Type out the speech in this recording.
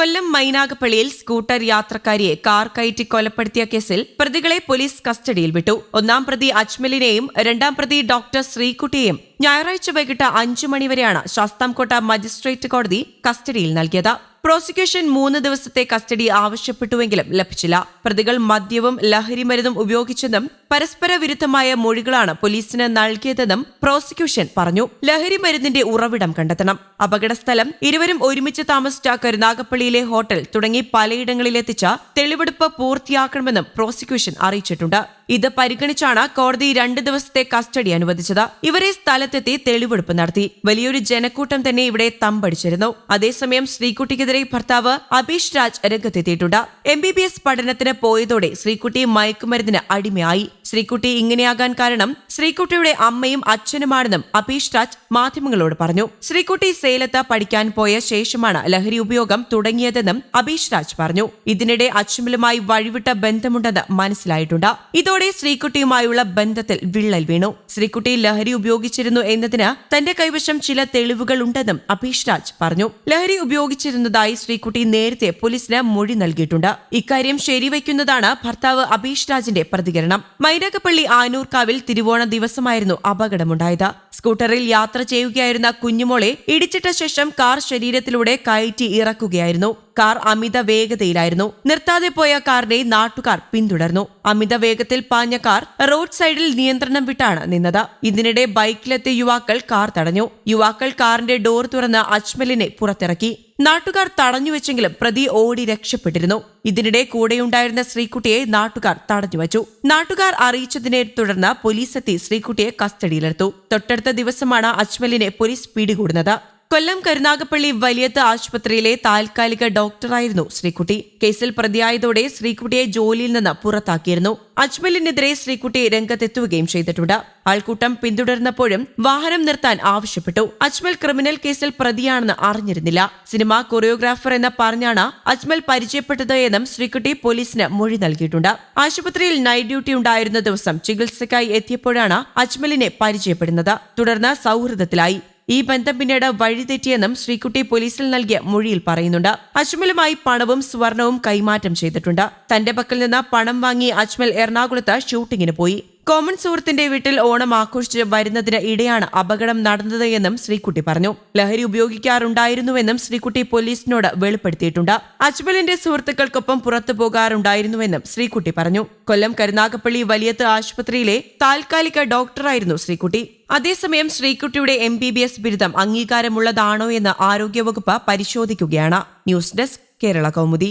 കൊല്ലം മൈനാഗപ്പള്ളിയിൽ scooter യാത്രക്കാരിയെ car കയറ്റി കൊലപ്പെടുത്തിയ കേസിൽ പ്രതികളെ പോലീസ് കസ്റ്റഡിയിൽ വിട്ടു. ഒന്നാം പ്രതി അജ്മലിനെയും രണ്ടാം പ്രതി ഡോക്ടർ ശ്രീകുട്ടിയെയും ഞായറാഴ്ച വൈകിട്ട് 5 മണിവരെയാണ് ശാസ്താംകോട്ട മജിസ്ട്രേറ്റ് കോടതി കസ്റ്റഡിയിൽ നൽകിയത്. പ്രോസിക്യൂഷൻ 3 ദിവസത്തെ കസ്റ്റഡി ആവശ്യപ്പെട്ടുവെങ്കിലും ലഭിച്ചില്ല. പ്രതികൾ മദ്യവും ലഹരിമരുന്നും ഉപയോഗിച്ചെന്നും പരസ്പര വിരുദ്ധമായ മൊഴികളാണ് പോലീസിന് നൽകിയതെന്നും പ്രോസിക്യൂഷൻ പറഞ്ഞു. ലഹരിമരുന്നിന്റെ ഉറവിടം കണ്ടെത്തണം, അപകടസ്ഥലം, ഇരുവരും ഒരുമിച്ച് താമസിച്ച കരുനാഗപ്പള്ളിയിലെ ഹോട്ടൽ തുടങ്ങി പലയിടങ്ങളിലെത്തിച്ച തെളിവെടുപ്പ് പൂർത്തിയാക്കണമെന്നും പ്രോസിക്യൂഷൻ അറിയിച്ചിട്ടുണ്ട്. ഇത് പരിഗണിച്ചാണ് കോടതി 2 ദിവസത്തെ കസ്റ്റഡി അനുവദിച്ചത്. ഇവരെ സ്ഥലത്തെത്തി തെളിവെടുപ്പ് നടത്തി. വലിയൊരു ജനക്കൂട്ടം തന്നെ ഇവിടെ തമ്പടിച്ചിരുന്നു. അതേസമയം ശ്രീകുട്ടിക്കെതിരെ ഭർത്താവ് അബീഷ് രാജ് രംഗത്തെത്തിയിട്ടുണ്ട്. MBBS പഠനത്തിന് പോയതോടെ ശ്രീകുട്ടി മയക്കുമരുന്നിന് അടിമയായി. ശ്രീകുട്ടി ഇങ്ങനെയാകാൻ കാരണം ശ്രീകുട്ടിയുടെ അമ്മയും അച്ഛനുമാണെന്നും അബീഷ് രാജ് മാധ്യമങ്ങളോട് പറഞ്ഞു. ശ്രീകുട്ടി സേലത്ത് പഠിക്കാൻ പോയ ശേഷമാണ് ലഹരി ഉപയോഗം തുടങ്ങിയതെന്നും അബീഷ് രാജ് പറഞ്ഞു. ഇതിനിടെ അജ്മലുമായി വഴിവിട്ട ബന്ധമുണ്ടെന്ന് മനസ്സിലായിട്ടുണ്ട്. ഇതോടെ ശ്രീകുട്ടിയുമായുള്ള ബന്ധത്തിൽ വിള്ളൽ വീണു. ശ്രീകുട്ടി ലഹരി ഉപയോഗിച്ചിരുന്നു എന്നതിന് തന്റെ കൈവശം ചില തെളിവുകൾ ഉണ്ടെന്നും അബീഷ് രാജ് പറഞ്ഞു. ലഹരി ഉപയോഗിച്ചിരുന്നതായി ശ്രീകുട്ടി നേരത്തെ പോലീസിന് മൊഴി നൽകിയിട്ടുണ്ട്. ഇക്കാര്യം ശരിവയ്ക്കുന്നതാണ് ഭർത്താവ് അബീഷ് രാജിന്റെ പ്രതികരണം. മൈനാഗപ്പള്ളി ആനൂർക്കാവിൽ തിരുവോണ ദിവസമായിരുന്നു അപകടമുണ്ടായത്. സ്കൂട്ടറിൽ യാത്ര ചെയ്യുകയായിരുന്ന കുഞ്ഞുമോളെ ഇടിച്ചിട്ട ശേഷം കാർ ശരീരത്തിലൂടെ കയറ്റി ഇറക്കുകയായിരുന്നു. കാർ അമിത വേഗതയിലായിരുന്നു. നിർത്താതെ പോയ കാറിനെ നാട്ടുകാർ പിന്തുടർന്നു. അമിത വേഗത്തിൽ പാഞ്ഞ കാർ റോഡ് സൈഡിൽ നിയന്ത്രണം വിട്ടാണ് നിന്നത്. ഇതിനിടെ ബൈക്കിലെത്തിയ യുവാക്കൾ കാർ തടഞ്ഞു. യുവാക്കൾ കാറിന്റെ ഡോർ തുറന്ന് അജ്മലിനെ പുറത്തിറക്കി. നാട്ടുകാർ തടഞ്ഞുവെച്ചെങ്കിലും പ്രതി ഓടി രക്ഷപ്പെട്ടിരുന്നു. ഇതിനിടെ കൂടെയുണ്ടായിരുന്ന ശ്രീകുട്ടിയെ നാട്ടുകാർ തടഞ്ഞുവച്ചു. നാട്ടുകാർ അറിയിച്ചതിനെ തുടർന്ന് പോലീസ് എത്തി ശ്രീകുട്ടിയെ കസ്റ്റഡിയിലെടുത്തു. തൊട്ടടുത്ത ദിവസമാണ് അജ്മലിനെ പോലീസ് പിടികൂടുന്നത്. കൊല്ലം കരുനാഗപ്പള്ളി വലിയത്ത് ആശുപത്രിയിലെ താൽക്കാലിക ഡോക്ടറായിരുന്നു ശ്രീകുട്ടി. കേസിൽ പ്രതിയായതോടെ ശ്രീകുട്ടിയെ ജോലിയിൽ നിന്ന് പുറത്താക്കിയിരുന്നു. അജ്മലിനെതിരെ ശ്രീകുട്ടി രംഗത്തെത്തുകയും ചെയ്തിട്ടുണ്ട്. ആൾക്കൂട്ടം പിന്തുടർന്നപ്പോഴും വാഹനം നിർത്താൻ ആവശ്യപ്പെട്ടു. അജ്മൽ ക്രിമിനൽ കേസിൽ പ്രതിയാണെന്ന് അറിഞ്ഞിരുന്നില്ല. സിനിമ കൊറിയോഗ്രാഫർ എന്ന് പറഞ്ഞാണ് അജ്മൽ പരിചയപ്പെട്ടത് എന്നും ശ്രീകുട്ടി പോലീസിന് മൊഴി നൽകിയിട്ടുണ്ട്. ആശുപത്രിയിൽ നൈറ്റ് ഡ്യൂട്ടി ഉണ്ടായിരുന്ന ദിവസം ചികിത്സയ്ക്കായി എത്തിയപ്പോഴാണ് അജ്മലിനെ പരിചയപ്പെടുന്നത്. തുടർന്ന് സൗഹൃദത്തിലായി. ഈ ബന്ധം പിന്നീട് വഴിതെറ്റിയെന്നും ശ്രീകുട്ടി പോലീസിൽ നൽകിയ മൊഴിയിൽ പറയുന്നുണ്ട്. അജ്മലുമായി പണവും സ്വർണവും കൈമാറ്റം ചെയ്തിട്ടുണ്ട്. തന്റെ പക്കൽ നിന്ന് പണം വാങ്ങി അജ്മൽ എറണാകുളത്ത് ഷൂട്ടിങ്ങിന് പോയി. കോമൺ സുഹൃത്തിന്റെ വീട്ടിൽ ഓണം ആഘോഷിച്ച് വരുന്നതിന് ഇടെയാണ് അപകടം നടന്നത് എന്നും ശ്രീകുട്ടി പറഞ്ഞു. ലഹരി ഉപയോഗിക്കാറുണ്ടായിരുന്നുവെന്നും ശ്രീകുട്ടി പോലീസിനോട് വെളിപ്പെടുത്തിയിട്ടുണ്ട്. അജ്മലിന്റെ സുഹൃത്തുക്കൾക്കൊപ്പം പുറത്തു പോകാറുണ്ടായിരുന്നുവെന്നും ശ്രീകുട്ടി പറഞ്ഞു. കൊല്ലം കരുനാഗപ്പള്ളി വലിയത്ത് ആശുപത്രിയിലെ താൽക്കാലിക ഡോക്ടറായിരുന്നു ശ്രീകുട്ടി. അതേസമയം ശ്രീകുട്ടിയുടെ MBBS ബിരുദം അംഗീകാരമുള്ളതാണോ എന്ന് ആരോഗ്യവകുപ്പ് പരിശോധിക്കുകയാണ്. News desk Kerala Kaumudi.